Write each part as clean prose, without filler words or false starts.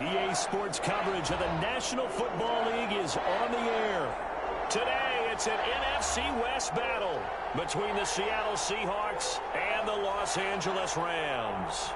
EA Sports coverage of the National Football League is on the air. Today, it's an NFC West battle between the Seattle Seahawks and the Los Angeles Rams.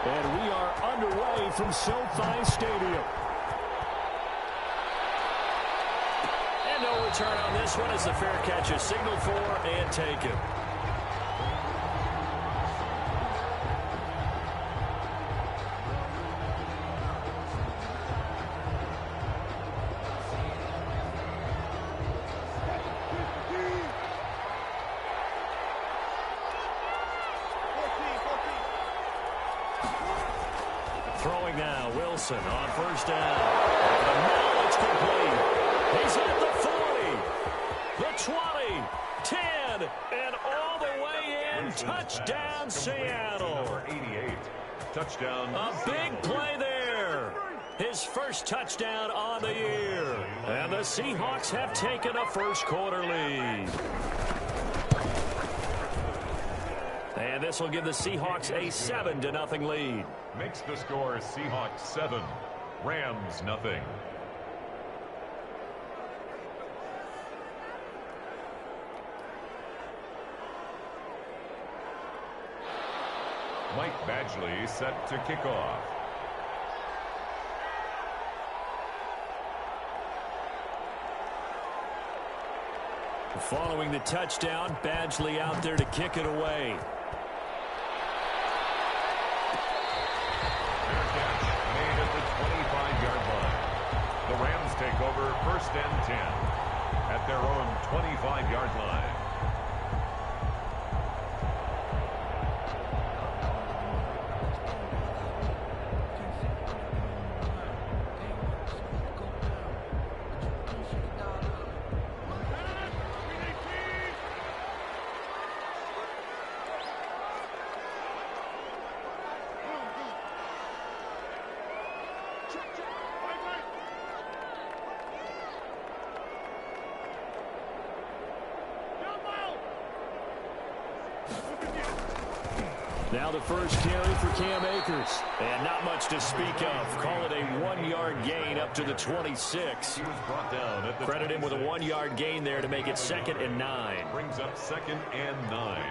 And we are underway from SoFi Stadium. And no return on this one as the fair catch is signaled for and taken. Throwing now, Wilson on first down. And now it's complete. He's at the 40, the 20, 10, and all the way in. Touchdown, Seattle. Number 88. Touchdown. A big play there. His first touchdown on the year. And the Seahawks have taken a first quarter lead. And this will give the Seahawks a 7-0 lead. Makes the score Seahawks 7, Rams nothing. Mike Badgley set to kick off. Following the touchdown, Badgley out there to kick it away. The Rams take over first and 10 at their own 25-yard line. Now the first carry for Cam Akers. And not much to speak of. Call it a 1-yard gain up to the 26. He was brought down at the Credit him with a 1-yard gain there to make it 2nd and 9. Brings up 2nd and 9.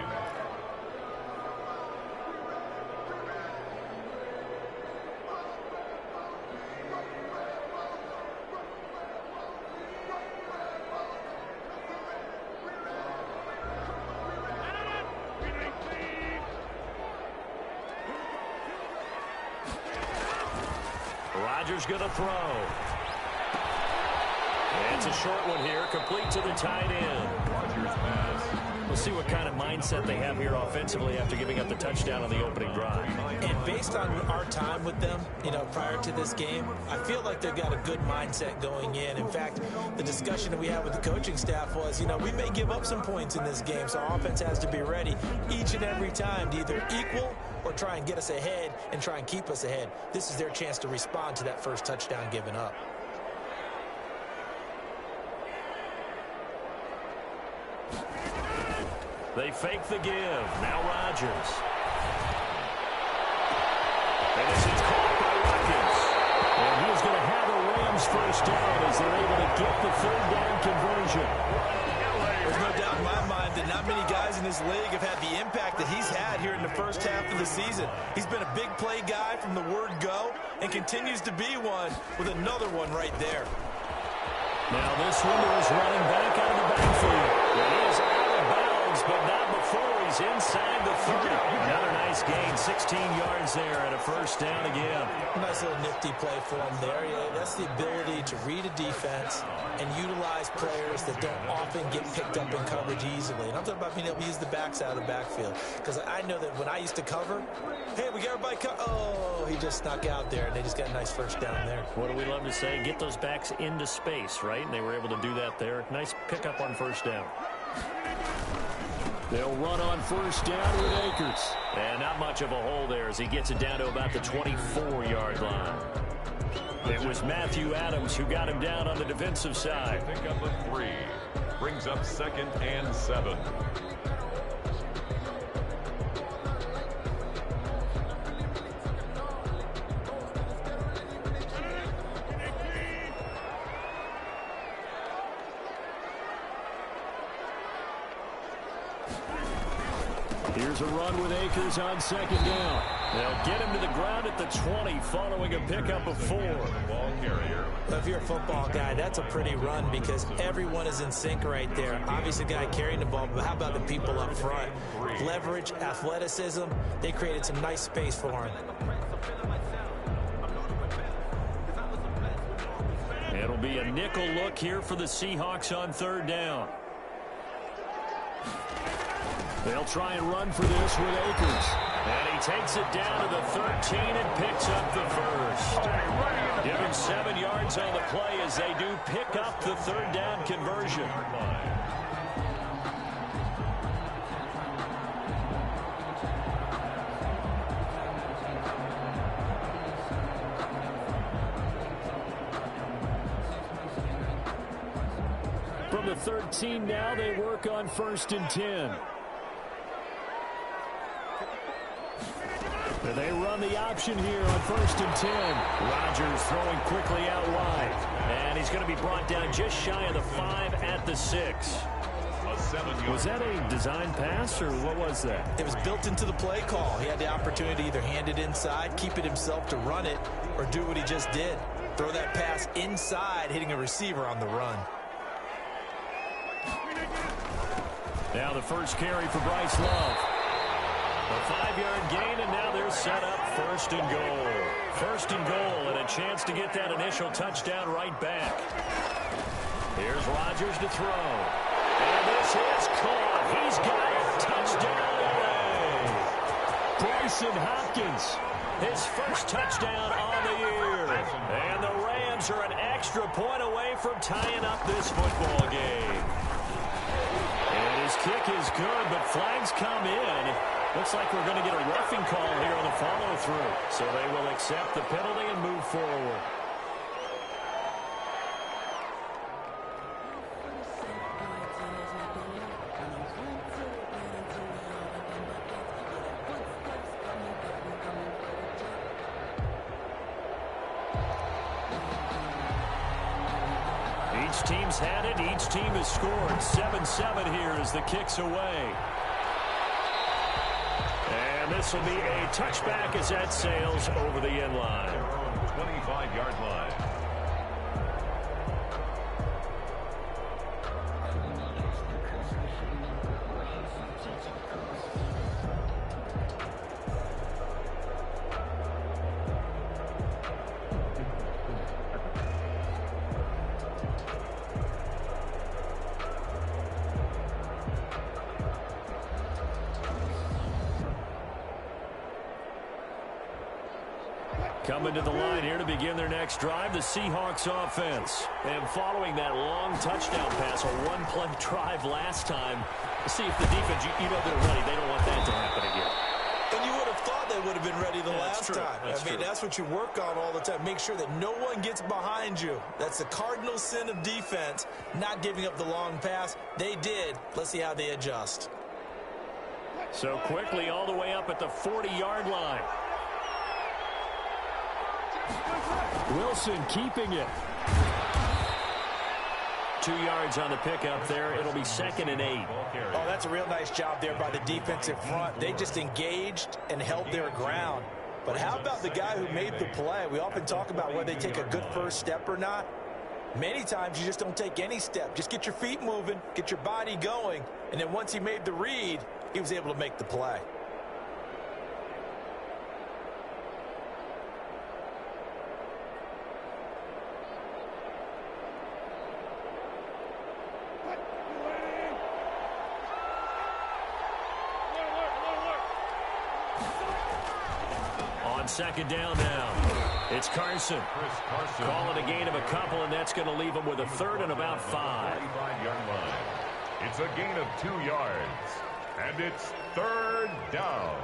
Rodgers going to throw. It's a short one here, complete to the tight end. Rodgers pass. We'll see what kind of mindset they have here offensively after giving up the touchdown on the opening drive. And based on our time with them, prior to this game, I feel like they've got a good mindset going in. In fact, the discussion that we had with the coaching staff was, we may give up some points in this game, so our offense has to be ready each and every time to either equal or try and get us ahead and try and keep us ahead. This is their chance to respond to that first touchdown given up. They fake the give. Now Rodgers. And this is caught by Watkins. And he's going to have a Rams first down as they're able to get the 3rd down conversion. There's no doubt in my mind that not many guys in this league have had the impact that he's had here in the first half of the season. He's been a big play guy from the word go and continues to be one with another one right there. Now this window is running back out of the backfield. It is out of bounds, but not before he's inside the 30. Another nice gain, 16 yards there and a first down again. Nice little nifty play for him there. That's the ability to read a defense and utilize players that don't often get picked up in coverage easily. And I'm talking about being able to use the backs out of the backfield. Because I know that when I used to cover, hey, we got everybody oh, he just snuck out there, and they just got a nice first down there. What do we love to say? Get those backs into space, right? And they were able to do that there. Nice pickup on first down. They'll run on first down with Akers. And not much of a hole there as he gets it down to about the 24-yard line. It was Matthew Adams who got him down on the defensive side. Pick up a 3. Brings up 2nd and 7. Here's a run with Akers on 2nd down. They'll get him to the ground at the 20 following a pickup of 4. Ball carrier. If you're a football guy, that's a pretty run because everyone is in sync right there. Obviously, the guy carrying the ball, but how about the people up front? Leverage, athleticism, they created some nice space for him. It'll be a nickel look here for the Seahawks on 3rd down. They'll try and run for this with Akers. And he takes it down to the 13 and picks up the first. Give him 7 yards on the play as they do pick up the 3rd down conversion. From the 13 now, they work on 1st and 10. And they run the option here on 1st and 10. Rodgers throwing quickly out wide. And he's going to be brought down just shy of the 5 at the 6. Was that a design pass, or what was that? It was built into the play call. He had the opportunity to either hand it inside, keep it himself to run it, or do what he just did. Throw that pass inside, hitting a receiver on the run. Now the first carry for Bryce Love. A 5-yard gain, and now they're set up 1st and goal. 1st and goal, and a chance to get that initial touchdown right back. Here's Rodgers to throw. And this is caught. He's got it. Touchdown away. Bryson Hopkins, his first touchdown on the year. And the Rams are an extra point away from tying up this football game. And his kick is good, but flags come in. Looks like we're going to get a roughing call here on the follow-through. So they will accept the penalty and move forward. Each team's had it. Each team has scored. 7-7 here as the kick's away. And this will be a touchback as that sails over the end line. 25-yard line. Coming to the line here to begin their next drive, the Seahawks offense. And following that long touchdown pass, a one-play drive last time, see if the defense, you know they're ready. They don't want that to happen again. And you would have thought they would have been ready the last time. That's true. That's what you work on all the time. Make sure that no one gets behind you. That's the cardinal sin of defense, not giving up the long pass. They did. Let's see how they adjust. So quickly all the way up at the 40-yard line. Wilson keeping it. 2 yards on the pickup there. It'll be 2nd and 8. Oh, that's a real nice job there by the defensive front. They just engaged and held their ground. But how about the guy who made the play? We often talk about whether they take a good first step or not. Many times you just don't take any step. Just get your feet moving, get your body going, and then once he made the read, he was able to make the play. On 2nd down now, it's Carson. Calling a gain of a couple, and that's going to leave him with a 3rd and about 5. 35-yard line. It's a gain of 2 yards. And it's third down.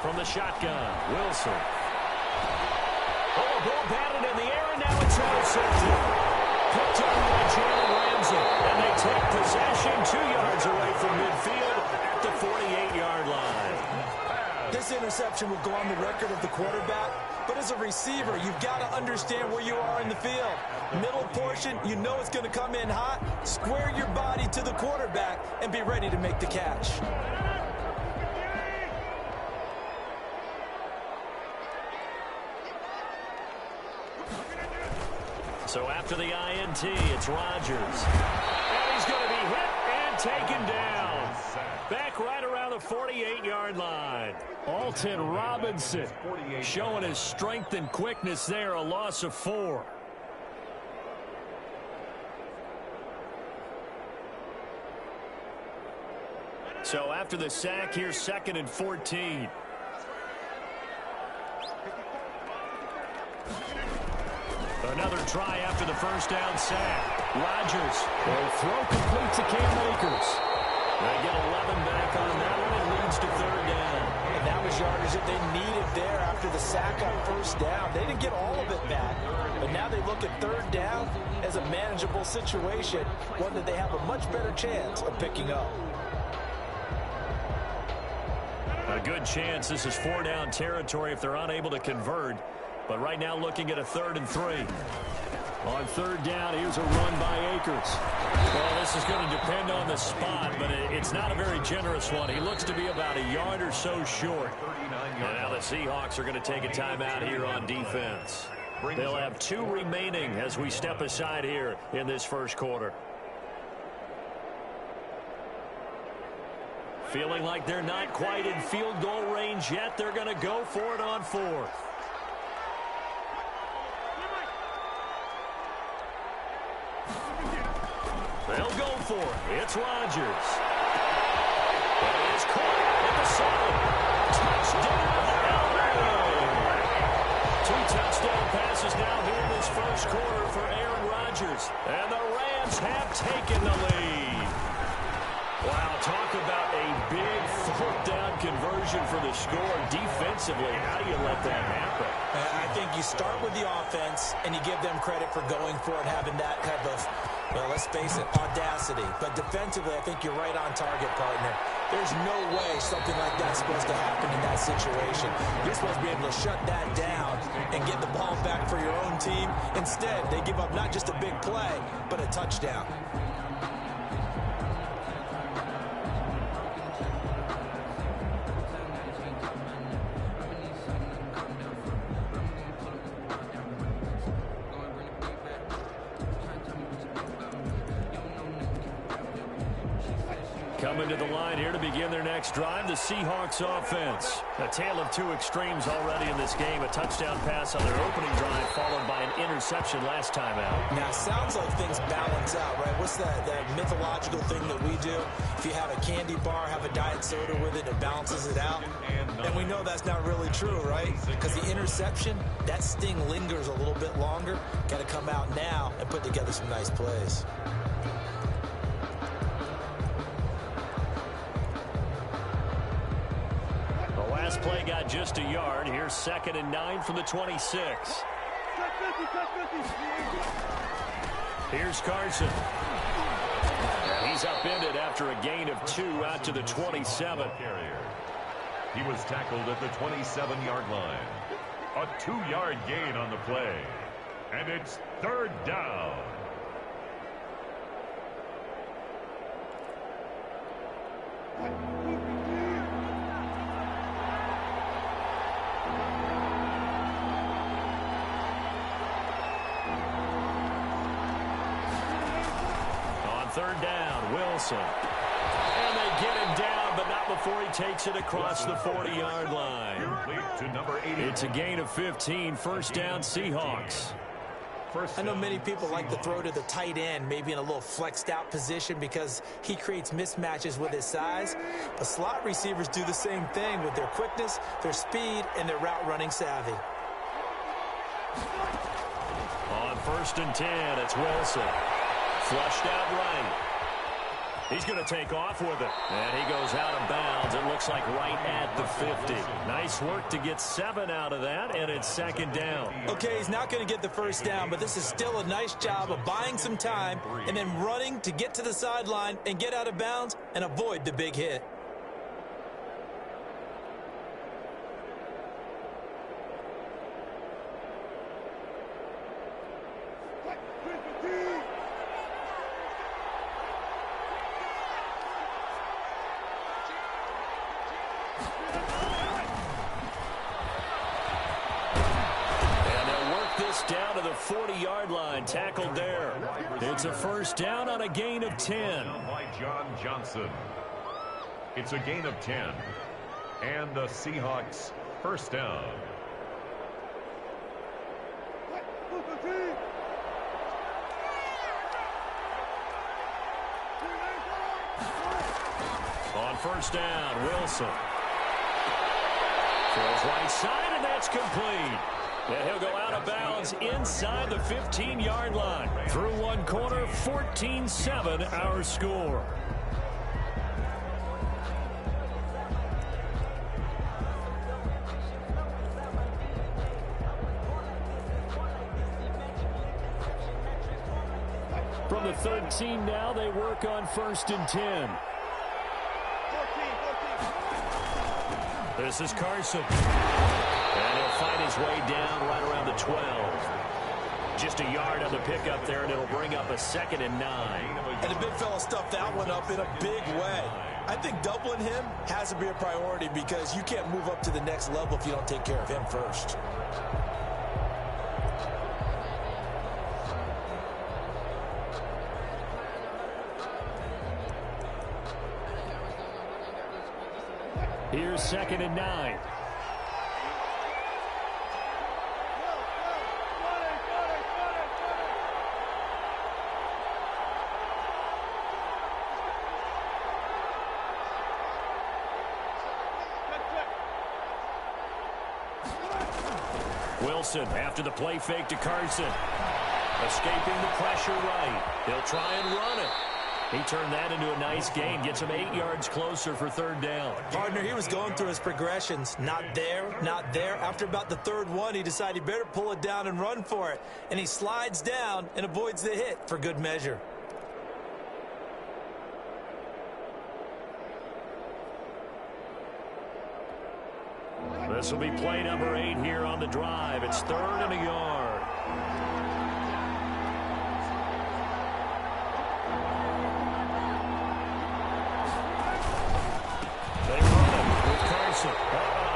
From the shotgun, Wilson. Oh, ball batted in the air, and now it's intercepted. Picked up by Jalen Ramsey, and they take possession 2 yards away from midfield at the 48-yard line. This interception will go on the record of the quarterback, but as a receiver, you've got to understand where you are in the field. Middle portion, you know it's going to come in hot. Square your body to the quarterback and be ready to make the catch. So after the INT, it's Rodgers. And he's going to be hit and taken down. Back right around the 48-yard line. Alton Robinson showing his strength and quickness there, a loss of 4. So after the sack, here's 2nd and 14. Another try after the first down sack. Rodgers will throw complete to Cam Akers. They get 11 back on that one. It leads to 3rd down. And that was yardage that they needed there after the sack on first down. They didn't get all of it back, but now they look at 3rd down as a manageable situation, one that they have a much better chance of picking up. A good chance this is 4-down territory if they're unable to convert. But right now looking at a 3rd and 3. On 3rd down, here's a run by Akers. Well, this is going to depend on the spot, but it's not a very generous one. He looks to be about a yard or so short. And now the Seahawks are going to take a timeout here on defense. They'll have 2 remaining as we step aside here in this first quarter. Feeling like they're not quite in field goal range yet. They're going to go for it on 4th. They'll go for it. It's Rodgers. It is caught at the side. Touchdown, L.A. 2 touchdown passes now here in this first quarter for Aaron Rodgers. And the Rams have taken the lead. Wow, talk about a big 4th down conversion for the score. Defensively, how do you let that happen? I think you start with the offense, and you give them credit for going for it, having that type of, well, let's face it, audacity. But defensively, I think you're right on target, partner. There's no way something like that's supposed to happen in that situation. You're supposed to be able to shut that down and get the ball back for your own team. Instead, they give up not just a big play, but a touchdown. Coming to the line here to begin their next drive, the Seahawks offense. A tale of 2 extremes already in this game. A touchdown pass on their opening drive, followed by an interception last time out. Now, it sounds like things balance out, right? What's that mythological thing that we do? If you have a candy bar, have a diet soda with it, it balances it out. And we know that's not really true, right? Because the interception, that sting lingers a little bit longer. Got to come out now and put together some nice plays. Last play got just a yard. Here's 2nd and 9 from the 26. Here's Carson. He's upended after a gain of 2 out to the 27. He was tackled at the 27-yard line. A 2-yard gain on the play. And it's 3rd down. On 3rd down, Wilson. And they get him down, but not before he takes it across the 40-yard line. To number 80. It's a gain of 15, 1st down Seahawks. I know many people like to throw to the tight end, maybe in a little flexed out position because he creates mismatches with his size. But slot receivers do the same thing with their quickness, their speed, and their route running savvy. On 1st and 10, it's Wilson. Flushed out right. He's going to take off with it. And he goes out of bounds. It looks like right at the 50. Nice work to get 7 out of that, and it's 2nd down. Okay, he's not going to get the 1st down, but this is still a nice job of buying some time and then running to get to the sideline and get out of bounds and avoid the big hit. Down to the 40-yard line, tackled there. It's a 1st down on a gain of 10. By John Johnson. It's a gain of 10. And the Seahawks 1st down. On 1st down, Wilson. Throws right side, and that's complete. And he'll go out of bounds inside the 15-yard line. Through one quarter, 14-7 our score. From the 13 now, they work on 1st and 10. This is Carson. And he'll find his way down right around the 12. Just a yard on the pickup there, and it'll bring up a 2nd and 9. And the big fella stuffed that one up in a big way. I think doubling him has to be a priority because you can't move up to the next level if you don't take care of him first. Here's 2nd and 9. Wilson after the play fake to Carson. Escaping the pressure right. He'll try and run it. He turned that into a nice gain. Gets him 8 yards closer for 3rd down. Partner, he was going through his progressions. Not there, not there. After about the 3rd one, he decided he better pull it down and run for it. And he slides down and avoids the hit for good measure. This will be play number 8 here on the drive. It's 3rd and a yard. They run him with Carson.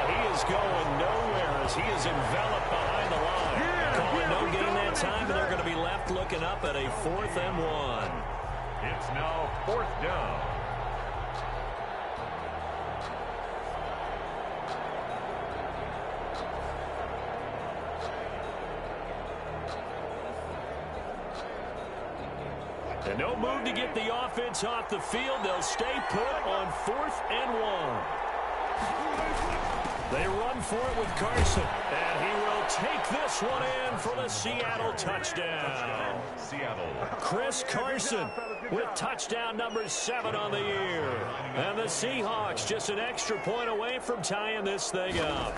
He is going nowhere as he is enveloped behind the line. Calling no gain that time, and they're going to be left looking up at a 4th and 1. It's now 4th down. And no move to get the offense off the field. They'll stay put on 4th and 1. They run for it with Carson. And he will take this one in for the Seattle touchdown. Seattle. Chris Carson with touchdown number 7 on the year. And the Seahawks just an extra point away from tying this thing up.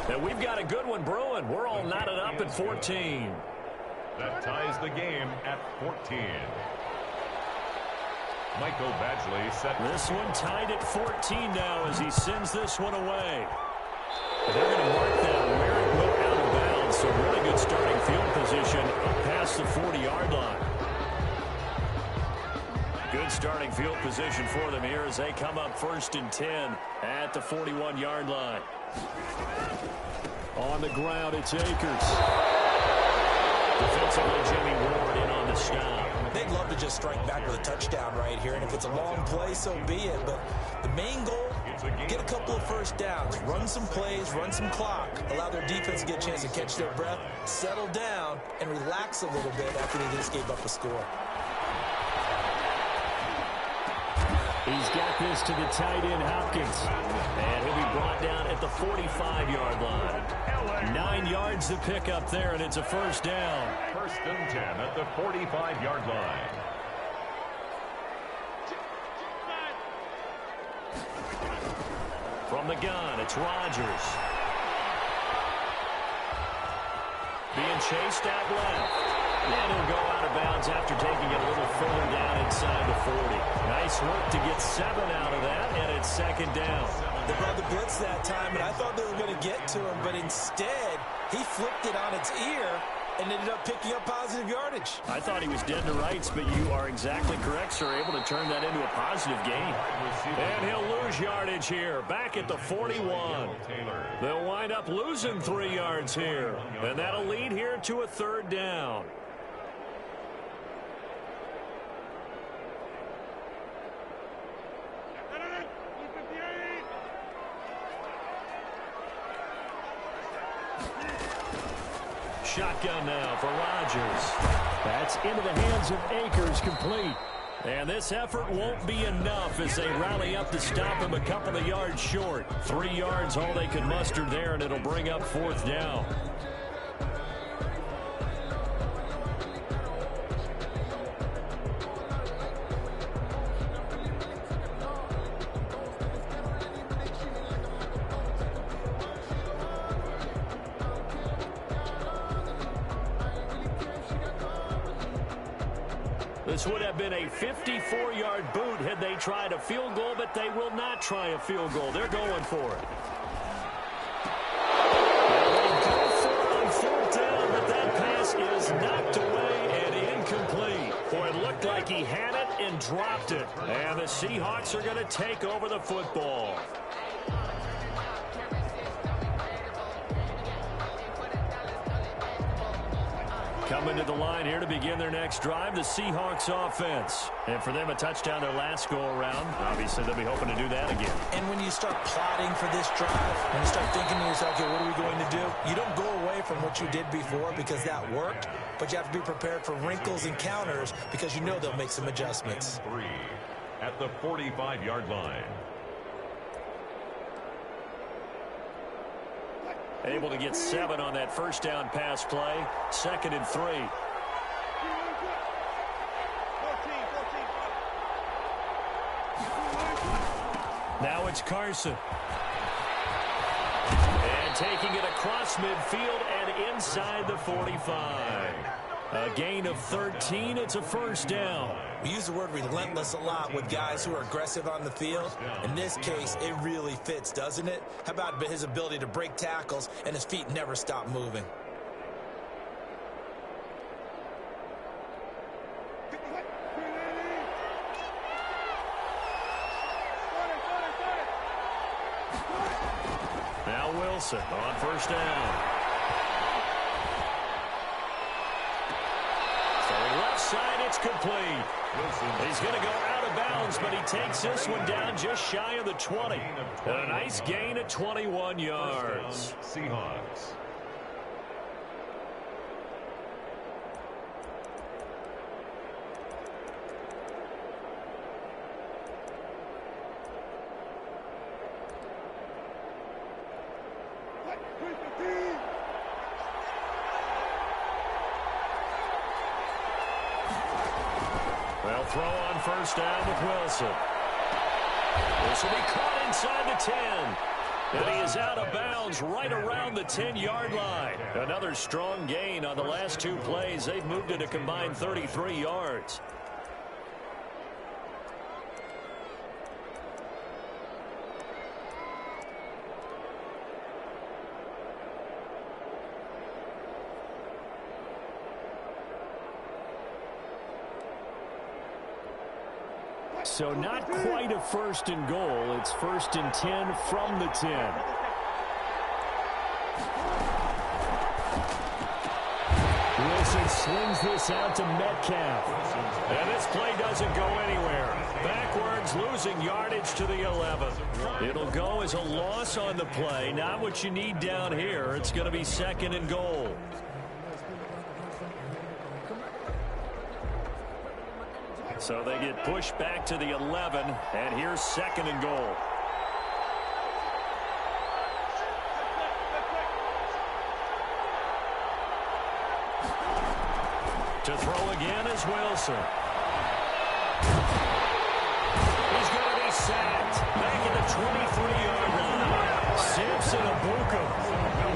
And we've got a good one brewing. We're all knotted up at 14. That ties the game at 14. Michael Badgley set. This one tied at 14 now as he sends this one away. But they're going to mark that where it went out of bounds. So really good starting field position up past the 40-yard line. Good starting field position for them here as they come up 1st and 10 at the 41-yard line. On the ground, it's Akers. Defensively, Jimmy Ward in on the stop. They'd love to just strike back with a touchdown right here. And if it's a long play, so be it. But the main goal, get a couple of first downs, run some plays, run some clock, allow their defense to get a chance to catch their breath, settle down, and relax a little bit after they just gave up a score. He's got this to the tight end, Hopkins. And he'll be brought down at the 45-yard line. 9 yards to pick up there, and it's a first down. First and 10 at the 45-yard line. From the gun, it's Rodgers. Being chased out left. And he'll go out of bounds after taking it a little further down inside the 40. Nice work to get 7 out of that, and it's second down. They brought the blitz that time, and I thought they were going to get to him, but instead, he flipped it on its ear and ended up picking up positive yardage. I thought he was dead to rights, but you are exactly correct, sir. Able to turn that into a positive gain. And he'll lose yardage here, back at the 41. They'll wind up losing 3 yards here, and that'll lead here to a third down. Shotgun now for Rodgers. That's into the hands of Akers, complete. And this effort won't be enough as they rally up to stop him a couple of yards short. 3 yards all they could muster there, and it'll bring up fourth down. This would have been a 54-yard boot had they tried a field goal, but they will not try a field goal. They're going for it. They go for it on fourth down, but that pass is knocked away and incomplete. Boy, it looked like he had it and dropped it. And the Seahawks are going to take over the football. Coming to the line here to begin their next drive, the Seahawks offense. And for them, a touchdown their last go-around. Obviously, they'll be hoping to do that again. And when you start plotting for this drive, when you start thinking to yourself, okay, what are we going to do? You don't go away from what you did before because that worked, but you have to be prepared for wrinkles and counters because you know they'll make some adjustments. 3 at the 45-yard line. Able to get 7 on that first down pass play. 2nd and 3. Now it's Carson. And taking it across midfield and inside the 45. A gain of 13. It's a first down. We use the word relentless a lot with guys who are aggressive on the field. In this case, it really fits, doesn't it? How about his ability to break tackles and his feet never stop moving? Now Wilson on first down. Left side, it's complete. He's going to go out of bounds, but he takes this one down just shy of the 20. A nice gain of 21 yards. Seahawks. They'll throw on first down with Wilson. This will be caught inside the 10. And he is out of bounds right around the 10-yard line. Another strong gain on the last 2 plays. They've moved it a combined 33 yards. So not quite a first and goal. It's 1st and 10 from the 10. Wilson slings this out to Metcalf. And this play doesn't go anywhere. Backwards, losing yardage to the 11. It'll go as a loss on the play. Not what you need down here. It's going to be 2nd and goal. So they get pushed back to the 11, and here's 2nd and goal. To throw again is Wilson. He's going to be sacked back at the 23-yard line. Samson Ebukam.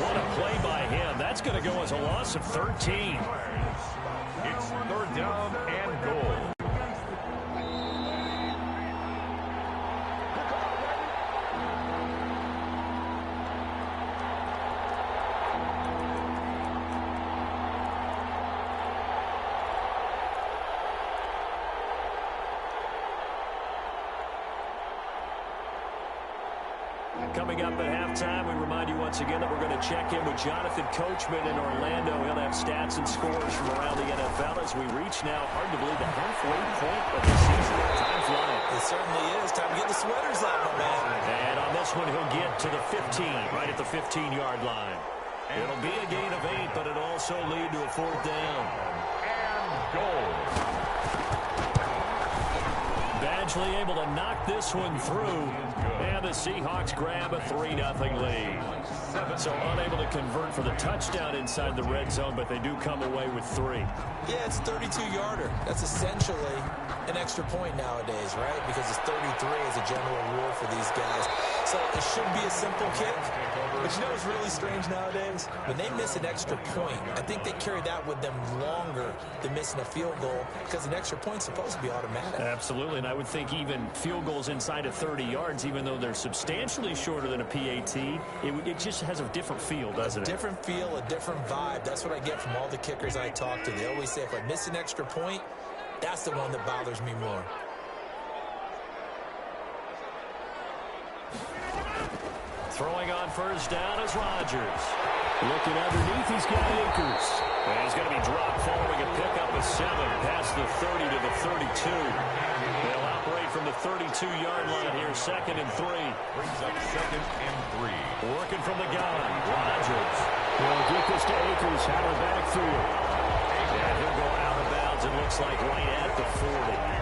What a play by him. That's going to go as a loss of 13. It's 3rd down and goal. Coming up at halftime, we remind you once again that we're going to check in with Jonathan Coachman in Orlando. He'll have stats and scores from around the NFL as we reach now, hard to believe, the halfway point of the season. Time flying. It certainly is. Time to get the sweaters out, my man. And on this one, he'll get to the 15, right at the 15-yard line. It'll be a gain of 8, but it'll also lead to a 4th down. And goal. Badgley able to knock this one through. And the Seahawks grab a 3-0 lead. So unable to convert for the touchdown inside the red zone, but they do come away with 3. Yeah, it's a 32-yarder. That's essentially an extra point nowadays, right? Because it's 33 as a general rule for these guys. So it should be a simple kick. But you know what's really strange nowadays? When they miss an extra point, I think they carry that with them longer than missing a field goal because an extra point's supposed to be automatic. Absolutely, and I would think even field goals inside of 30 yards, even though they're substantially shorter than a PAT, it just has a different feel, doesn't it? A different feel, a different vibe. That's what I get from all the kickers I talk to. They always say if I miss an extra point, that's the one that bothers me more. Throwing on 1st down is Rodgers. Looking underneath, he's got Akers. And he's going to be dropped following a pickup of 7 past the 30 to the 32. They'll operate from the 32-yard line here, 2nd and 3. Brings up 2nd and 3. Working from the gun, Rodgers. He'll get this to Akers out of the backfield. And he'll go out of bounds, it looks like, right at the 40.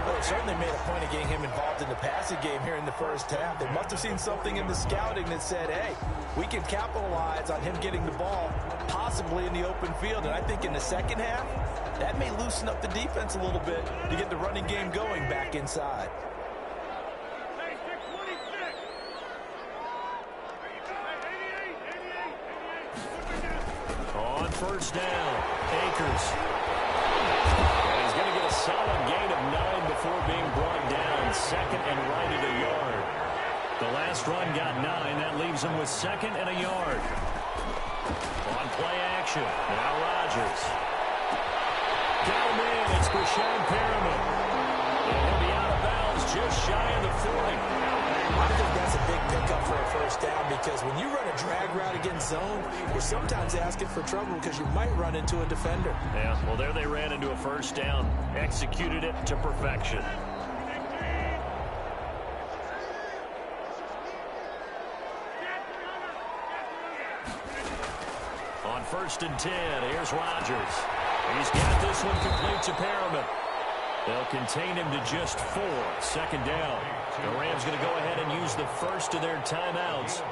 Well, it certainly made a point of getting him involved in the passing game here in the first half. They must have seen something in the scouting that said, hey, we can capitalize on him getting the ball possibly in the open field. And I think in the second half, that may loosen up the defense a little bit to get the running game going back inside. On 1st down, Akers. And he's going to get a solid gain of 9 before being brought down. 2nd and right at a yard. The last run got 9. That leaves him with 2nd and a yard. On play action. Now Rodgers. Got him in. It's Breshad Perriman. And he'll be out of bounds just shy of the 40. I think that's a big pickup for a 1st down because when you run a drag route against zone, you're sometimes asking for trouble because you might run into a defender. Yeah, well, there they ran into a 1st down. Executed it to perfection. On 1st and 10, here's Rodgers. He's got this one complete to Perriman. They'll contain him to just 4. 2nd down. The Rams going to go ahead and use the first of their timeouts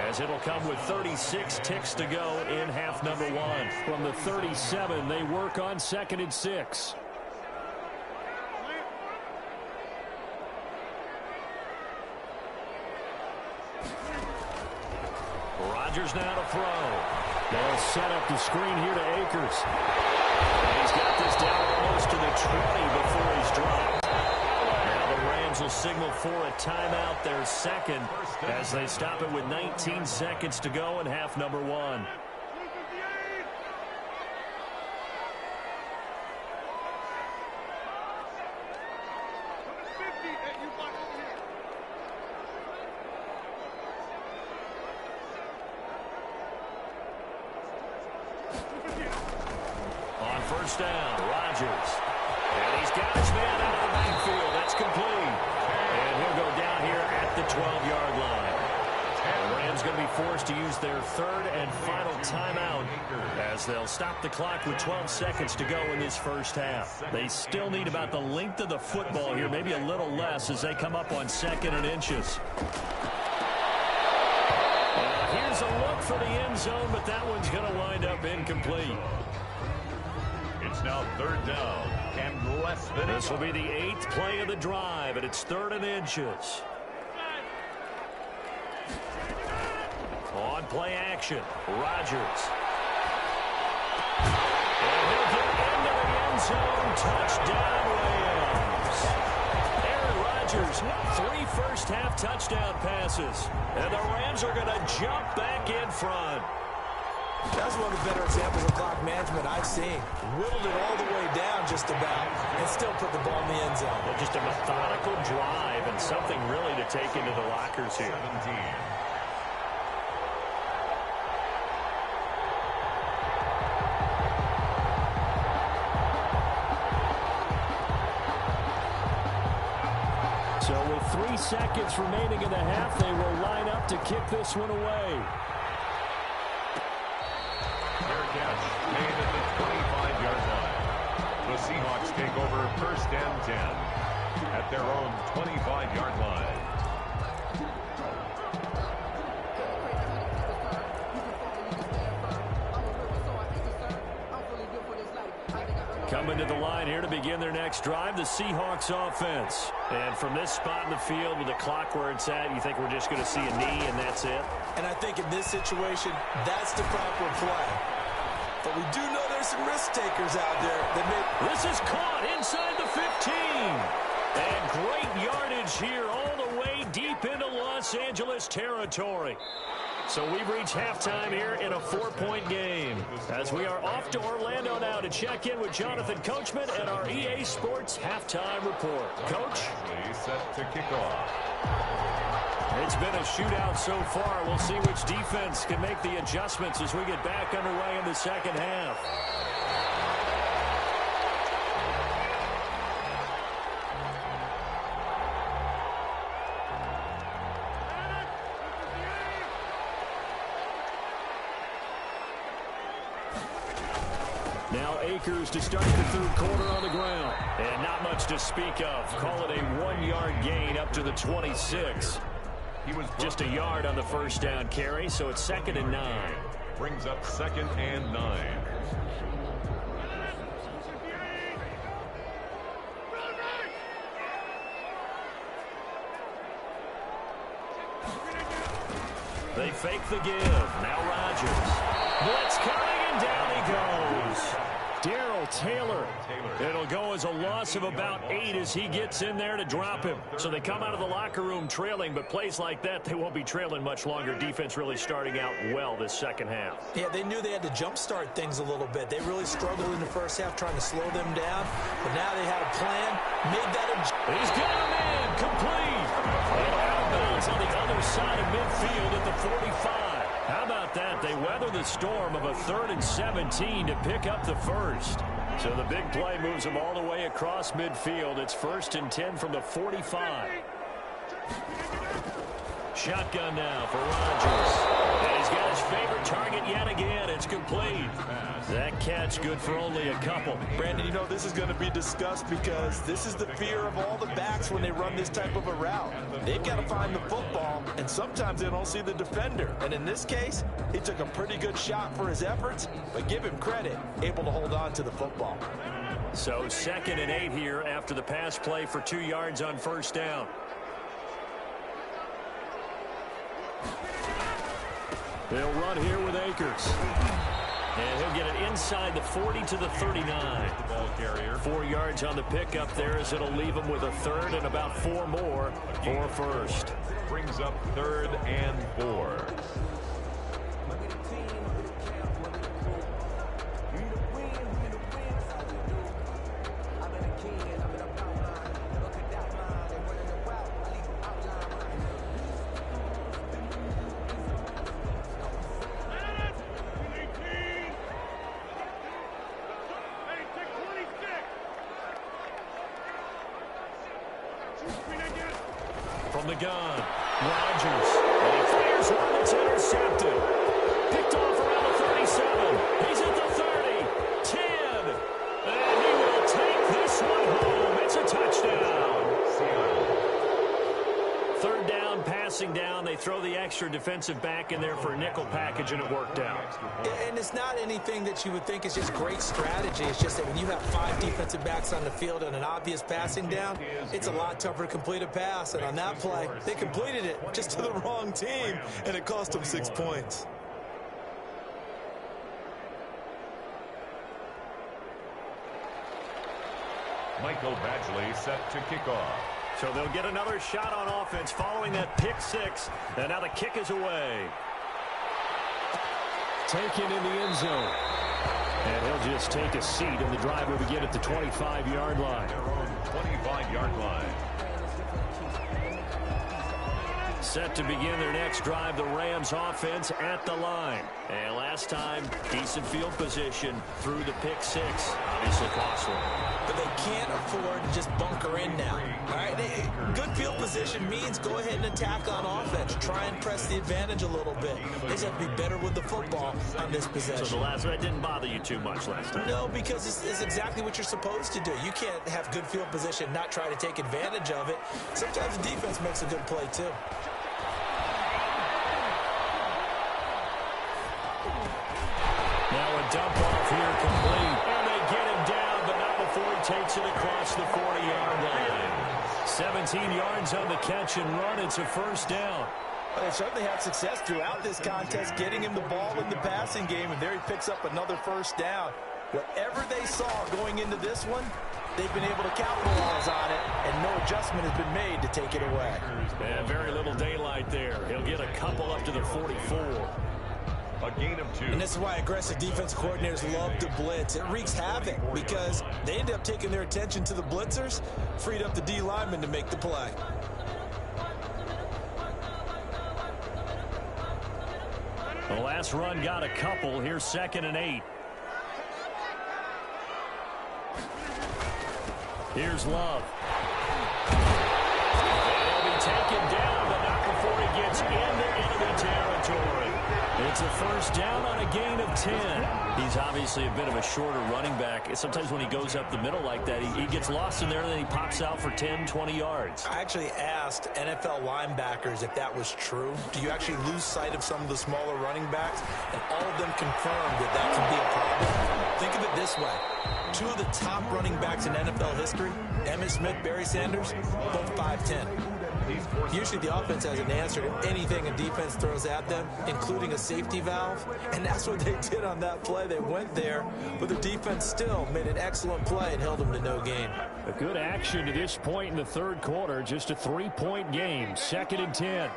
as it'll come with 36 ticks to go in half number 1. From the 37, they work on 2nd and 6. Rodgers now to throw. They'll set up the screen here to Akers. And he's got this down almost to the 20 before he's dropped. Now the Rams will signal for a timeout, their 2nd, as they stop it with 19 seconds to go in half number 1. first down. Rodgers. And he's got his man out of the backfield. That's complete. And he'll go down here at the 12-yard line. The Rams going to be forced to use their third and final timeout as they'll stop the clock with 12 seconds to go in this first half. They still need about the length of the football here, maybe a little less as they come up on 2nd and inches. Here's a look for the end zone, but that one's going to wind up incomplete. It's now 3rd down and less than. This will be the 8th play of the drive, and it's 3rd and inches. On play action, Rodgers. And he'll get into the end zone. Touchdown, Rams. Aaron Rodgers, 3 first-half touchdown passes. And the Rams are going to jump back in front. That's one of the better examples of clock management I've seen. Whittled it all the way down just about and still put the ball in the end zone. Well, just a methodical drive and something really to take into the lockers here. 17. So with 3 seconds remaining in the half, they will line up to kick this one away. Fair catch made at the 25-yard line. The Seahawks take over 1st and 10 at their own 25-yard line. Coming to the line here to begin their next drive, the Seahawks offense. And from this spot in the field with the clock where it's at, you think we're just going to see a knee and that's it? And I think in this situation, that's the proper play. But we do know there's some risk takers out there that may... This is caught inside the 15. And great yardage here all the way deep into Los Angeles territory. So we've reached halftime here in a 4-point game as we are off to Orlando now to check in with Jonathan Coachman and our EA Sports halftime report. Coach? Set to kick off. It's been a shootout so far. We'll see which defense can make the adjustments as we get back underway in the second half. Now Akers to start the 3rd quarter on the ground. And not much to speak of. Call it a 1-yard gain up to the 26. He was just a yard on the first down carry, so it's 2nd and 9. Brings up 2nd and 9. They fake the give. Now Rodgers. Blitz coming, and down he goes. Darrell Taylor. It'll go as a loss of about 8 as he gets in there to drop him. So they come out of the locker room trailing, but plays like that, they won't be trailing much longer. Defense really starting out well this second half. Yeah, they knew they had to jumpstart things a little bit. They really struggled in the first half trying to slow them down, but now they had a plan, made that He's got a man, complete. And out of bounds on the other side of midfield at the 45. How about that? They weather the storm of a 3rd and 17 to pick up the first. So the big play moves them all the way across midfield. It's 1st and 10 from the 45. Shotgun now for Rodgers. And he's got his favorite target yet again. It's complete. That catch good for only a couple. Brandon, you know, this is going to be discussed because this is the fear of all the backs when they run this type of a route. They've got to find the football, and sometimes they don't see the defender. And in this case, he took a pretty good shot for his efforts, but give him credit, able to hold on to the football. So 2nd and 8 here after the pass play for 2 yards on first down. They'll run here with Akers. And he'll get it inside the 40 to the 39. Ball carrier. 4 yards on the pickup there as it'll leave him with a 3rd and about 4 more for first. Brings up 3rd and 4. From the gun, Rodgers. And he fires one that's intercepted. Picked off around the 37. He's at the 30. 10. And he will take this one home. It's a touchdown. Third down, passing down. They throw the extra defensive back in there for a nickel package, and it worked out. And it's not anything that you would think is just great strategy. It's just that when you have 5 defensive backs on the field and an obvious passing down, it's a lot tougher to complete a pass. And on that play, they completed it just to the wrong team, and it cost them 6 points. Michael Badgley set to kick off. So they'll get another shot on offense following that pick 6. And now the kick is away. Taken in the end zone. And he'll just take a seat, and the drive will begin at the 25-yard line. Their own 25-yard line. Set to begin their next drive, the Rams offense at the line. And last time, decent field position through the pick 6. Obviously costly. But they can't afford to just bunker in now. All right? Good field position means go ahead and attack on offense. Try and press the advantage a little bit. They just have to be better with the football on this possession. So the last one didn't bother you too much last time? No, because it's exactly what you're supposed to do. You can't have good field position, not try to take advantage of it. Sometimes the defense makes a good play, too. Now a dump off here complete. And they get him down, but not before he takes it across the 40-yard line. 17 yards on the catch and run. It's a first down. Well, they certainly had success throughout this contest, getting him the ball in the passing game, and there he picks up another first down. Whatever they saw going into this one, they've been able to capitalize on it, and no adjustment has been made to take it away. Yeah, very little daylight there. He'll get a couple up to the 44. A gain of 2. And this is why aggressive defense coordinators love to blitz. It wreaks havoc because they end up taking their attention to the blitzers, freed up the D lineman to make the play. The last run got a couple. Here's 2nd and 8. Here's Love. He'll be taken down, but not before he gets into enemy territory. It's a first down on a gain of 10. He's obviously a bit of a shorter running back. Sometimes when he goes up the middle like that, he gets lost in there, and then he pops out for 10, 20 yards. I actually asked NFL linebackers if that was true. Do you actually lose sight of some of the smaller running backs? And all of them confirmed that that can be a problem. Think of it this way. 2 of the top running backs in NFL history, Emmitt Smith, Barry Sanders, both 5'10". Usually the offense has an answer to anything a defense throws at them, including a safety valve. And that's what they did on that play. They went there, but the defense still made an excellent play and held them to no gain. A good action to this point in the third quarter. Just a 3-point game. 2nd and 10.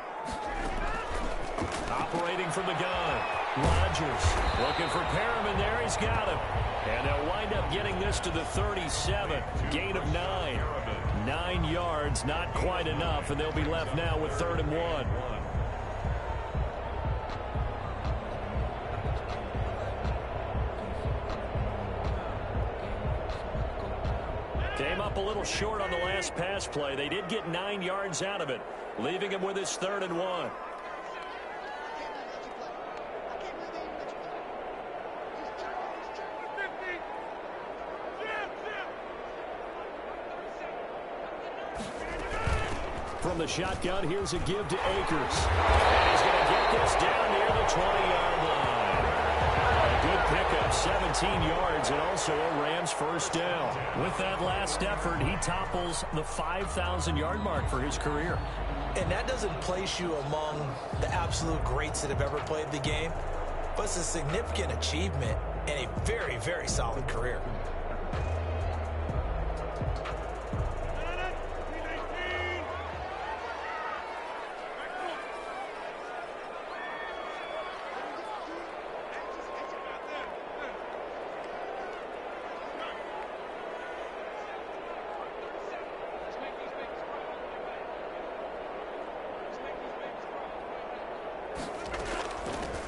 Operating from the gun. Rodgers looking for Perriman there. He's got him. And they'll wind up getting this to the 37. Gain of 9. 9 yards, not quite enough, and they'll be left now with 3rd and 1. Came up a little short on the last pass play. They did get 9 yards out of it, leaving him with his 3rd and 1. From the shotgun, here's a give to Akers. And he's going to get this down near the 20-yard line. A good pickup, 17 yards, and also a Rams first down. With that last effort, he topples the 5,000-yard mark for his career. And that doesn't place you among the absolute greats that have ever played the game, but it's a significant achievement and a very, very solid career.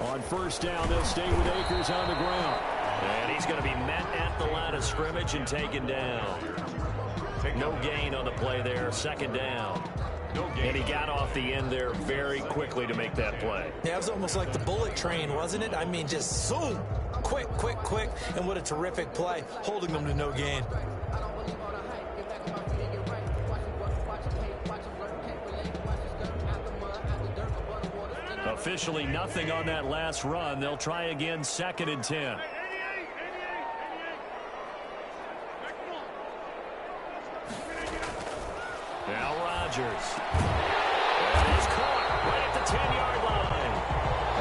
On first down, they'll stay with Akers on the ground. And he's going to be met at the line of scrimmage and taken down. No gain on the play there, second down. And he got off the end there very quickly to make that play. Yeah, it was almost like the bullet train, wasn't it? I mean, just zoom, quick, quick, quick, and what a terrific play, holding them to no gain. Officially nothing on that last run. They'll try again, 2nd and 10. Now Rodgers. And he's caught right at the 10-yard line.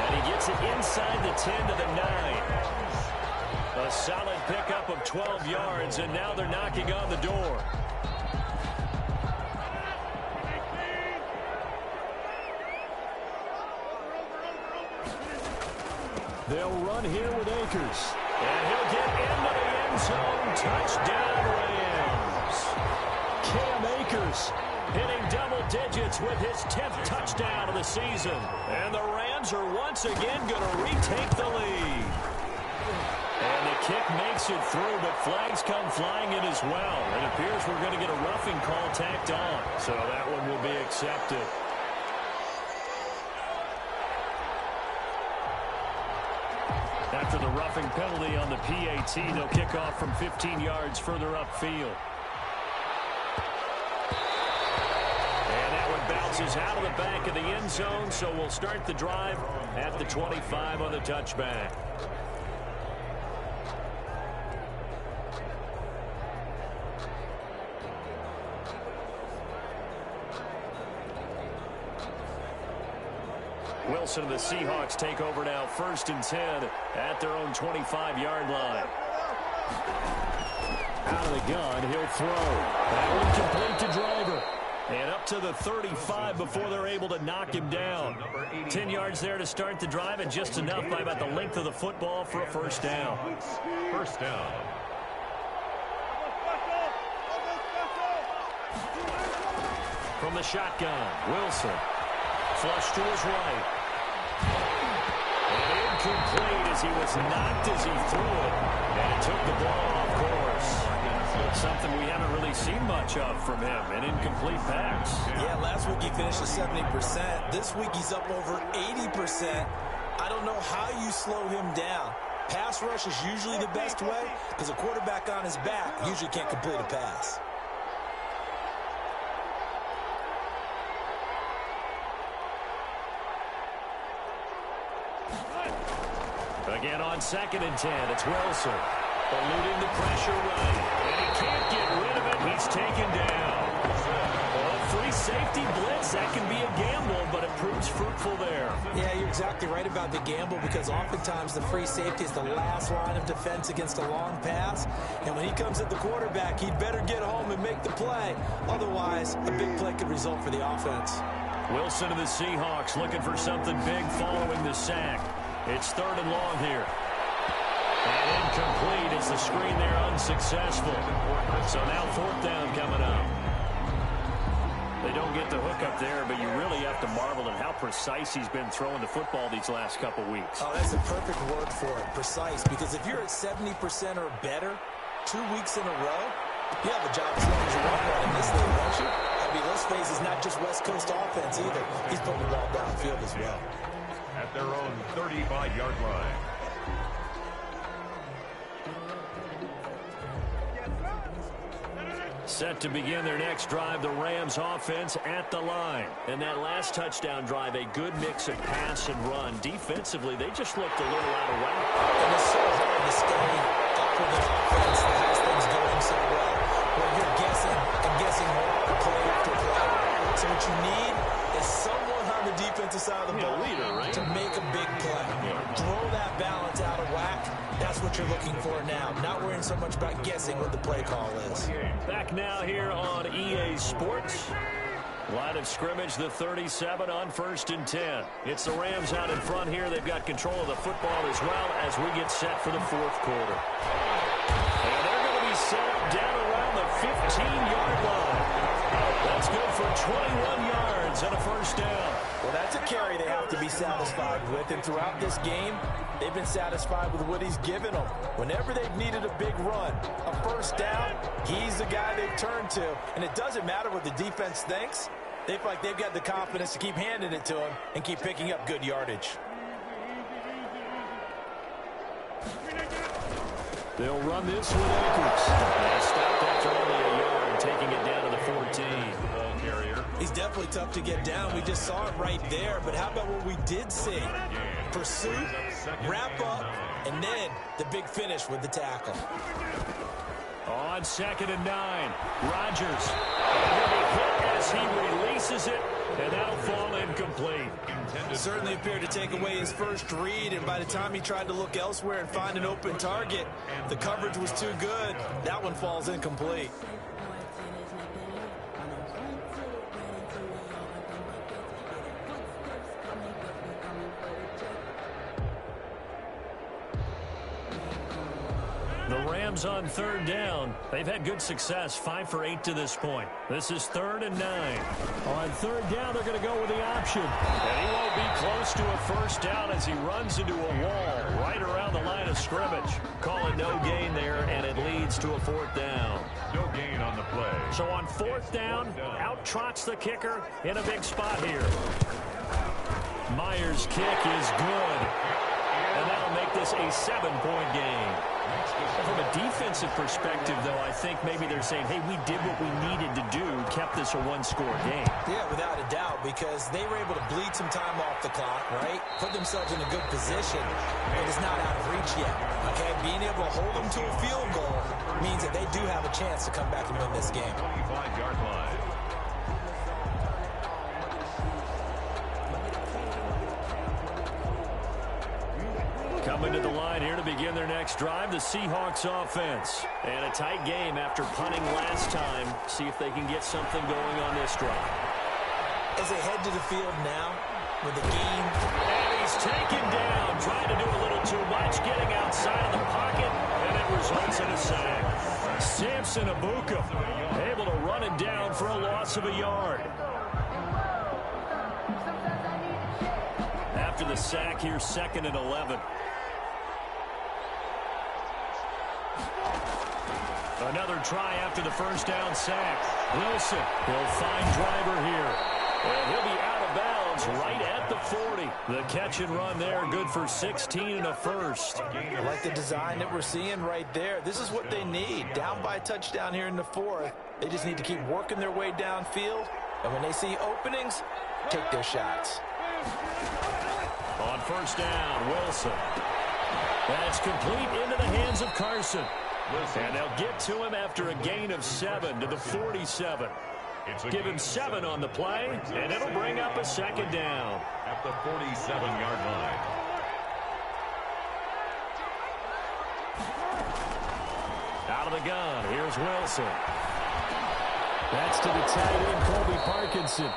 And he gets it inside the 10 to the 9. A solid pickup of 12 yards, and now they're knocking on the door. They'll run here with Akers. And he'll get into the end zone. Touchdown, Rams. Cam Akers hitting double digits with his 10th touchdown of the season. And the Rams are once again going to retake the lead. And the kick makes it through, but flags come flying in as well. It appears we're going to get a roughing call tacked on. So that one will be accepted. After the roughing penalty on the PAT, they'll kick off from 15 yards further upfield. And that one bounces out of the back of the end zone, so we'll start the drive at the 25 on the touchback. Wilson and the Seahawks take over now, 1st and 10 at their own 25-yard line. Out of the gun, he'll throw. That one complete to Driver. And up to the 35 before they're able to knock him down. 10 yards there to start the drive, and just enough by about the length of the football for a first down. First down. From the shotgun, Wilson. Flush to his right. And incomplete as he was knocked as he threw it. And it took the ball off course. Something we haven't really seen much of from him, an incomplete pass. Yeah, last week he finished at 70%. This week he's up over 80%. I don't know how you slow him down. Pass rush is usually the best way because a quarterback on his back usually can't complete a pass. Again on 2nd and 10, it's Wilson. Eluding the pressure right. And he can't get rid of it. He's taken down. A free safety blitz, that can be a gamble, but it proves fruitful there. Yeah, you're exactly right about the gamble because oftentimes the free safety is the last line of defense against a long pass. And when he comes at the quarterback, he'd better get home and make the play. Otherwise, a big play could result for the offense. Wilson and the Seahawks looking for something big following the sack. It's 3rd and long here. And incomplete as the screen there unsuccessful. So now 4th down coming up. They don't get the hook up there, but you really have to marvel at how precise he's been throwing the football these last couple weeks. Oh, that's a perfect word for it, precise. Because if you're at 70% or better 2 weeks in a row, you have a job as long as you run one in this league, don't you? I mean, let's face it, it's not just West Coast offense either. He's putting the ball downfield as well. At their own 35-yard line. Set to begin their next drive, the Rams offense at the line. And that last touchdown drive, a good mix of pass and run. Defensively, they just looked a little out of whack. And it's so hard to stay up with an offense that has things going so well, where you're guessing and guessing more play after play. So what you need is someone on the defensive side of the ball to make a big play. Throw that balance out of whack. That's what you're looking for now. Not worrying so much about guessing what the play call is. Back now here on EA Sports. Line of scrimmage, the 37 on 1st and 10. It's the Rams out in front here. They've got control of the football as well as we get set for the 4th quarter. And they're going to be set up down around the 15-yard line. That's good for 21 yards and a first down. Well, that's a carry they have to be satisfied with, and throughout this game, they've been satisfied with what he's given them. Whenever they've needed a big run, a first down, he's the guy they've turned to. And it doesn't matter what the defense thinks. They feel like they've got the confidence to keep handing it to him and keep picking up good yardage. They'll run this with Akers. They stopped after only a yard, taking it down to the 14. Ball carrier. He's definitely tough to get down. We just saw it right there. But how about what we did see? Pursuit, wrap up, and then the big finish with the tackle. On 2nd and 9, Rodgers. And he'll be hit as he releases it, and that'll fall incomplete. Certainly appeared to take away his first read, and by the time he tried to look elsewhere and find an open target, the coverage was too good. That one falls incomplete. The Rams on 3rd down. They've had good success, 5 for 8 to this point. This is 3rd and 9. On 3rd down, they're going to go with the option. And he won't be close to a first down as he runs into a wall right around the line of scrimmage. Calling no gain there, and it leads to a 4th down. No gain on the play. So on 4th down, out trots the kicker in a big spot here. Myers' kick is good. And that'll make this a 7-point game. From a defensive perspective, though, I think maybe they're saying, hey, we did what we needed to do, kept this a one-score game. Yeah, without a doubt, because they were able to bleed some time off the clock, right? Put themselves in a good position, but it's not out of reach yet, okay? Being able to hold them to a field goal means that they do have a chance to come back and win this game. 25-yard line. Coming to the line here to begin their next drive, the Seahawks offense. And a tight game after punting last time. See if they can get something going on this drive. As they head to the field now with the game. And he's taken down, trying to do a little too much, getting outside of the pocket, and it results in a sack. Samson Abuka able to run it down for a loss of a yard. After the sack here, 2nd and 11. Another try after the first down sack. Wilson will find Driver here. And he'll be out of bounds right at the 40. The catch and run there, good for 16 and a first. I like the design that we're seeing right there. This is what they need. Down by a touchdown here in the 4th. They just need to keep working their way downfield. And when they see openings, take their shots. On first down, Wilson. That's complete into the hands of Carson. And they'll get to him after a gain of 7 to the 47. Give him 7 on the play, and it'll bring up a 2nd down. At the 47-yard line. Out of the gun, here's Wilson. That's to the tight end, Colby Parkinson.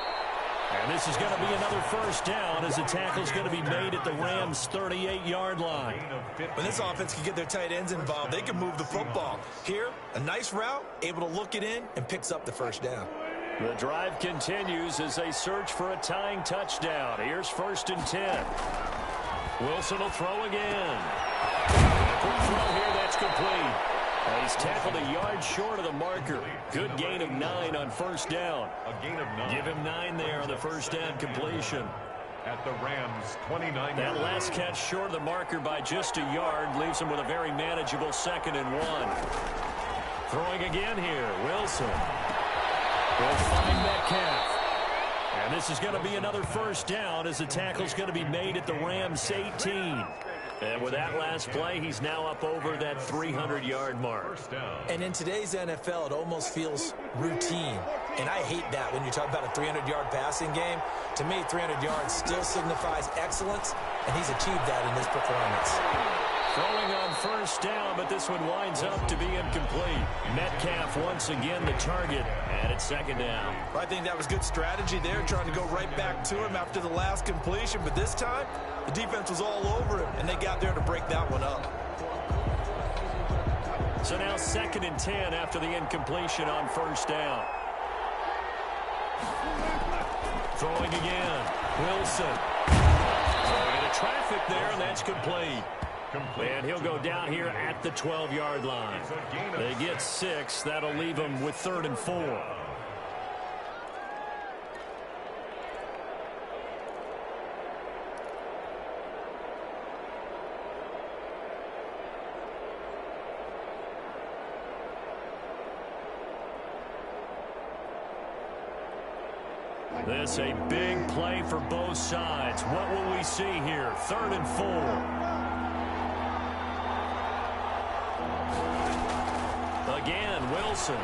And this is going to be another first down as the tackle's going to be made at the Rams' 38-yard line. When this offense can get their tight ends involved, they can move the football. Here, a nice route, able to look it in, and picks up the first down. The drive continues as they search for a tying touchdown. Here's 1st and 10. Wilson will throw again. Quick throw here, that's complete. He's tackled a yard short of the marker. Good gain of 9 on first down. A gain of 9. Give him 9 there on the first down completion. At the Rams' 29. That last catch short of the marker by just a yard leaves him with a very manageable 2nd and 1. Throwing again here, Wilson will find Metcalf. And this is going to be another first down as the tackle's going to be made at the Rams' 18. And with that last play, he's now up over that 300-yard mark. And in today's NFL, it almost feels routine. And I hate that when you talk about a 300-yard passing game. To me, 300 yards still signifies excellence, and he's achieved that in this performance. Throwing on first down, but this one winds up to be incomplete. Metcalf once again the target, and it's 2nd down. I think that was good strategy there, trying to go right back to him after the last completion. But this time, the defense was all over him, and they got there to break that one up. So now 2nd and 10 after the incompletion on first down. Throwing again. Wilson. Throwing into traffic there, and that's complete. And he'll go down here at the 12-yard line. They get 6. That'll leave them with 3rd and 4. This a big play for both sides. What will we see here? 3rd and 4. Again, Wilson.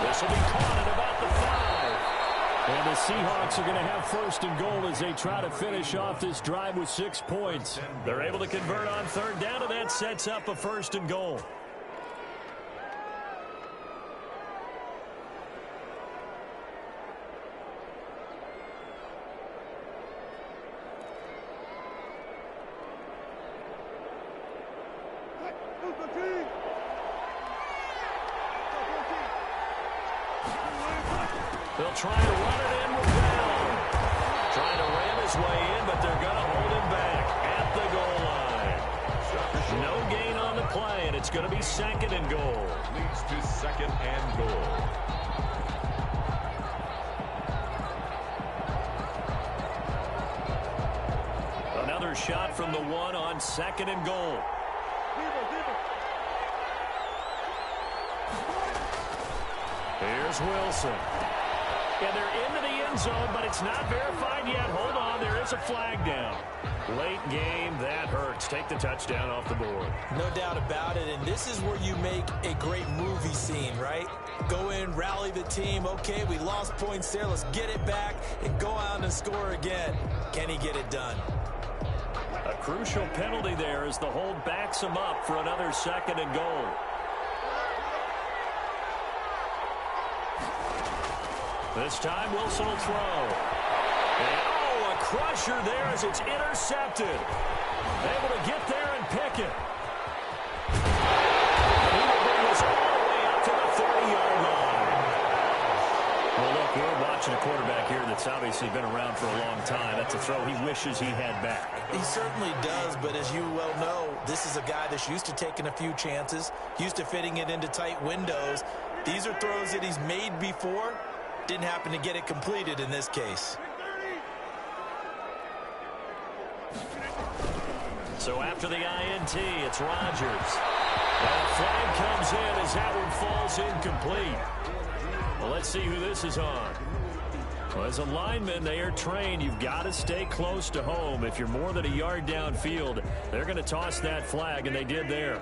This will be caught at about the 5. And the Seahawks are going to have 1st and goal as they try to finish off this drive with 6 points. They're able to convert on 3rd down, and that sets up a 1st and goal. They'll try to run it in with Bell. Trying to ram his way in, but they're going to hold him back at the goal line. No gain on the play, and it's going to be 2nd and goal. Leads to 2nd and goal. Another shot from the 1 on 2nd and goal. Here's Wilson. And they're into the end zone, but it's not verified yet. Hold on, there is a flag down. Late game, that hurts. Take the touchdown off the board. No doubt about it, and this is where you make a great movie scene, right? Go in, rally the team. Okay, we lost points there. Let's get it back and go out and score again. Can he get it done? A crucial penalty there as the hold backs him up for another 2nd and goal. This time, Wilson will throw. And, a crusher there as it's intercepted. Able to get there and pick it. He will bring us all the way up to the 30-yard line. Well, look, we're watching a quarterback here that's obviously been around for a long time. That's a throw he wishes he had back. He certainly does, but as you well know, this is a guy that's used to taking a few chances, used to fitting it into tight windows. These are throws that he's made before. Didn't happen to get it completed in this case. So after the INT, it's Rodgers. And a flag comes in as that one falls incomplete. Well, let's see who this is on. Well, as a lineman, they are trained. You've got to stay close to home. If you're more than a yard downfield, they're going to toss that flag, and they did there.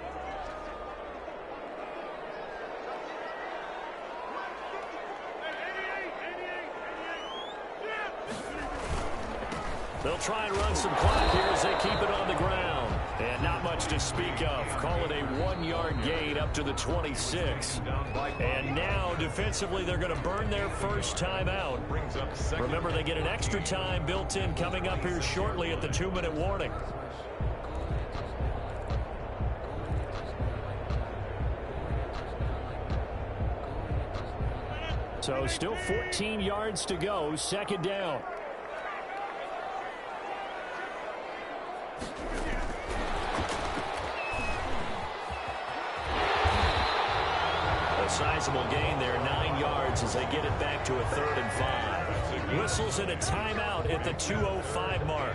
They'll try and run some clock here as they keep it on the ground. And not much to speak of. Call it a 1-yard gain up to the 26. And now, defensively, they're going to burn their first time out. Remember, they get an extra time built in coming up here shortly at the 2-minute warning. So still 14 yards to go, 2nd down. A sizable gain there, 9 yards as they get it back to a 3rd and 5. Whistles in a timeout at the 2:05 mark.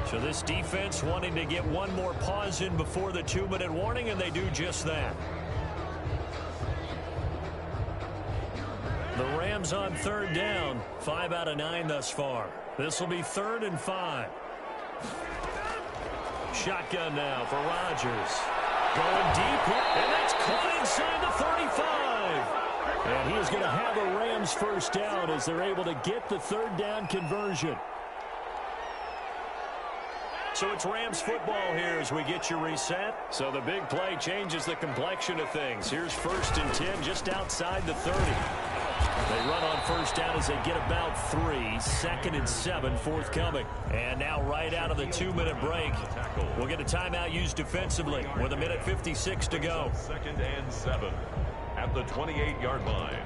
So this defense wanting to get one more pause in before the 2-minute warning, and they do just that. The Rams on 3rd down, 5 out of 9 thus far. This will be 3rd and 5. Shotgun now for Rodgers. Going deep here, and that's caught inside the 35. And he is going to have a Rams first down as they're able to get the 3rd down conversion. So it's Rams football here as we get you reset. So the big play changes the complexion of things. Here's 1st and 10 just outside the 30. They run on 1st down as they get about 3. 2nd and 7 forthcoming. And now right out of the 2-minute break, we'll get a timeout used defensively with 1:56 to go. 2nd and 7 at the 28-yard line.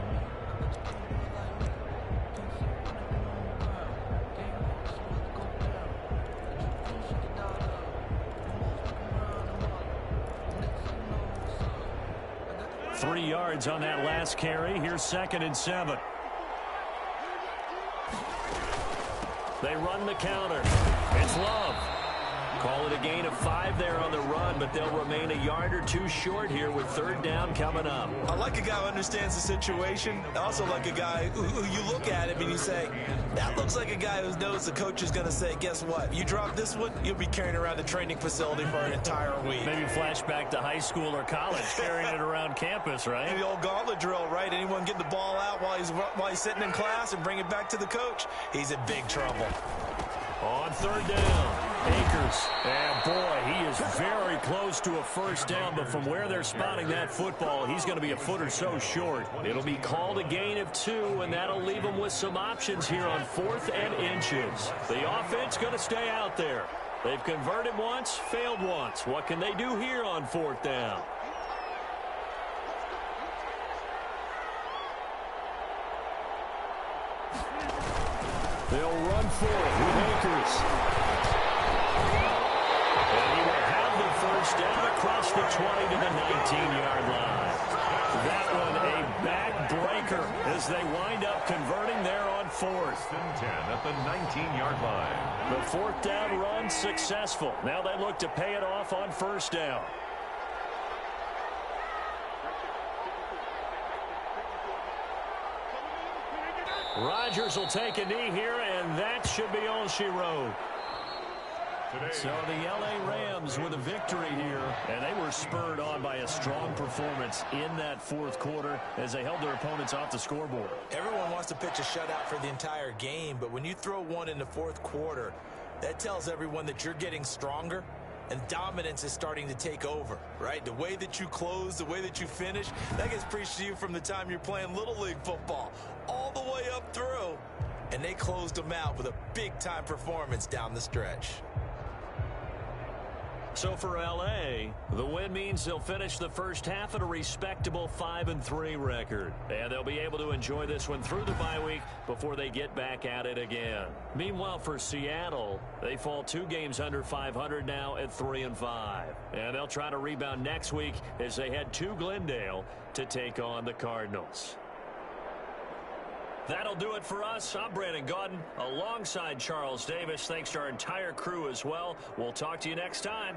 3 yards on that last carry. Here's 2nd and 7. They run the counter. It's Love. Call it a gain of 5 there on the run, but they'll remain a yard or 2 short here with 3rd down coming up. I like a guy who understands the situation. I also like a guy who you look at him and you say, that looks like a guy who knows the coach is going to say, guess what? You drop this one, you'll be carrying around the training facility for an entire week. Maybe flashback to high school or college, carrying it around campus, right? The old gauntlet drill, right? Anyone get the ball out while he's sitting in class and bring it back to the coach? He's in big trouble. On 3rd down, Akers. And boy, he is very close to a 1st down, but from where they're spotting that football, he's going to be a foot or so short. It'll be called a gain of 2, and that'll leave them with some options here on 4th and inches. The offense going to stay out there. They've converted once, failed once. What can they do here on 4th down? They'll run for it with Akers. And he will have the 1st down across the 20 to the 19-yard line. That one a backbreaker as they wind up converting there on 4th and 10 at the 19-yard line. The 4th down run successful. Now they look to pay it off on 1st down. Rodgers will take a knee here, and that should be all she wrote. So the L.A. Rams with a victory here, and they were spurred on by a strong performance in that 4th quarter as they held their opponents off the scoreboard. Everyone wants to pitch a shutout for the entire game, but when you throw one in the 4th quarter, that tells everyone that you're getting stronger and dominance is starting to take over, right? The way that you close, the way that you finish, that gets preached to you from the time you're playing Little League football all the way up through. And they closed them out with a big-time performance down the stretch. So for L.A., the win means they'll finish the first half at a respectable 5-3 record. And they'll be able to enjoy this one through the bye week before they get back at it again. Meanwhile, for Seattle, they fall 2 games under 500 now at 3-5. And they'll try to rebound next week as they head to Glendale to take on the Cardinals. That'll do it for us. I'm Brandon Gaudin alongside Charles Davis. Thanks to our entire crew as well. We'll talk to you next time.